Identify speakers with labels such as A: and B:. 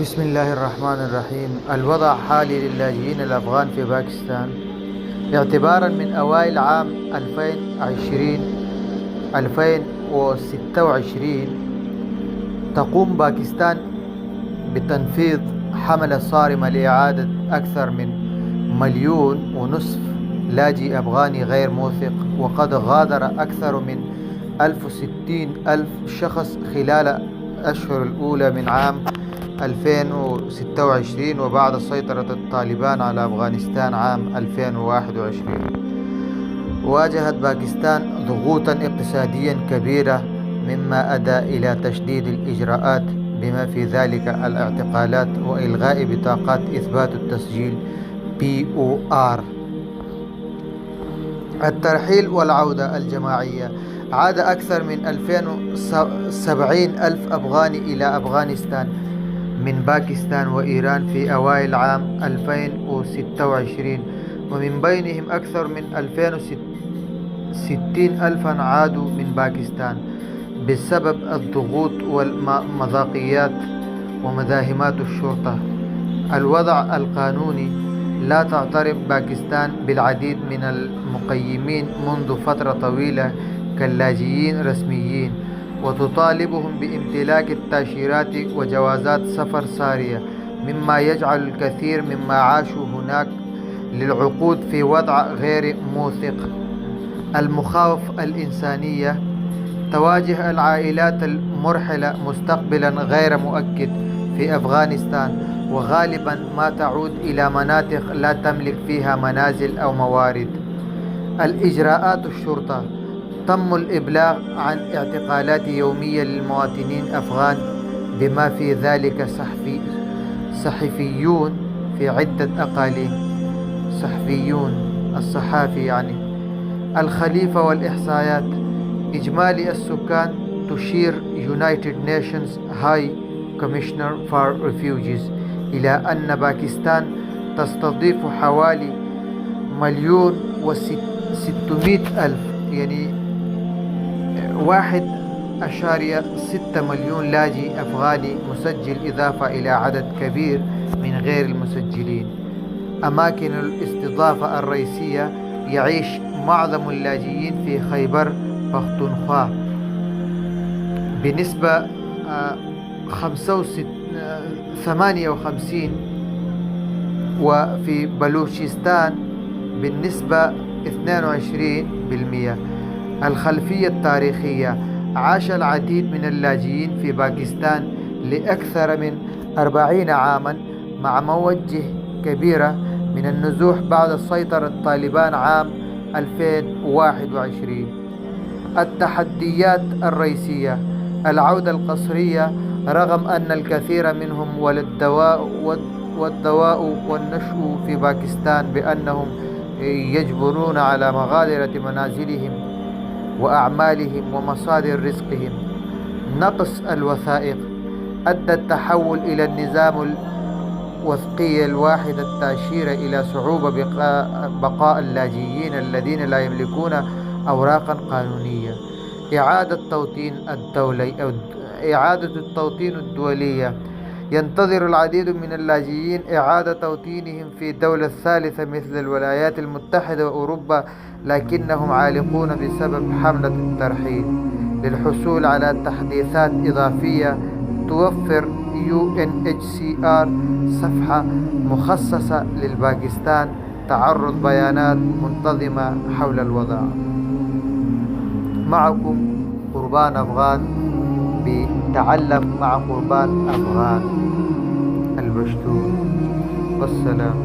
A: بسم الله الرحمن الرحيم. الوضع حالي للاجئين الأفغان في باكستان اعتبارا من أوائل عام 2026. تقوم باكستان بتنفيذ حملة صارمة لإعادة أكثر من 1.5 مليون لاجئ أفغاني غير موثق، وقد غادر أكثر من 1060 ألف شخص خلال الأشهر الأولى من عام 2026 وبعد سيطرة الطالبان على أفغانستان عام 2021. واجهت باكستان ضغوطا اقتصاديا كبيرة مما أدى إلى تشديد الإجراءات بما في ذلك الاعتقالات وإلغاء بطاقات إثبات التسجيل POR. الترحيل والعودة الجماعية. عاد أكثر من 2070 ألف أفغاني إلى أفغانستان من باكستان وإيران في أوائل عام 2026، ومن بينهم أكثر من 2060 ألفا عادوا من باكستان بسبب الضغوط والمضايقات ومداهمات الشرطة. الوضع القانوني. لا تعترف باكستان بالعديد من المقيمين منذ فترة طويلة كلاجئين رسميين، وتطالبهم بامتلاك التأشيرات وجوازات سفر سارية، مما يجعل الكثير مما عاشوا هناك للعقود في وضع غير موثق. المخاوف الإنسانية. تواجه العائلات المرحلة مستقبلا غير مؤكد في أفغانستان، وغالبا ما تعود إلى مناطق لا تملك فيها منازل أو موارد. الإجراءات الشرطة. تم الإبلاغ عن اعتقالات يومية للمواطنين الأفغان بما في ذلك صحفيون في عدة أقاليم. صحفيون الصحافي يعني. الخليفة والإحصائيات. إجمالي السكان. تشير United Nations High Commissioner for Refugees إلى أن باكستان تستضيف حوالي 1,600,000 يعني 1.6 مليون لاجئ أفغاني مسجل، إضافة إلى عدد كبير من غير المسجلين. أماكن الاستضافة الرئيسية. يعيش معظم اللاجئين في خيبر بختونخوا بنسبة 58، وفي بلوچستان بالنسبة 22%. الخلفية التاريخية. عاش العديد من اللاجئين في باكستان لأكثر من 40 عاما مع موجة كبيرة من النزوح بعد سيطرة الطالبان عام 2021. التحديات الرئيسية. العودة القسرية، رغم أن الكثير منهم والدواء والنشء في باكستان بأنهم يجبرون على مغادرة منازلهم وأعمالهم ومصادر رزقهم. نقص الوثائق. أدى التحول إلى النظام الوثقي الواحد التأشيرة إلى صعوبة بقاء اللاجئين الذين لا يملكون أوراقا قانونية. إعادة التوطين الدولية. ينتظر العديد من اللاجئين إعادة توطينهم في دولة ثالثة مثل الولايات المتحدة وأوروبا، لكنهم عالقون بسبب حملة الترحيل. للحصول على تحديثات إضافية توفر UNHCR صفحة مخصصة للباكستان تعرض بيانات منتظمة حول الوضع. معكم قربان أفغان بتعلم مع قربان أفغان البشتور. والسلام.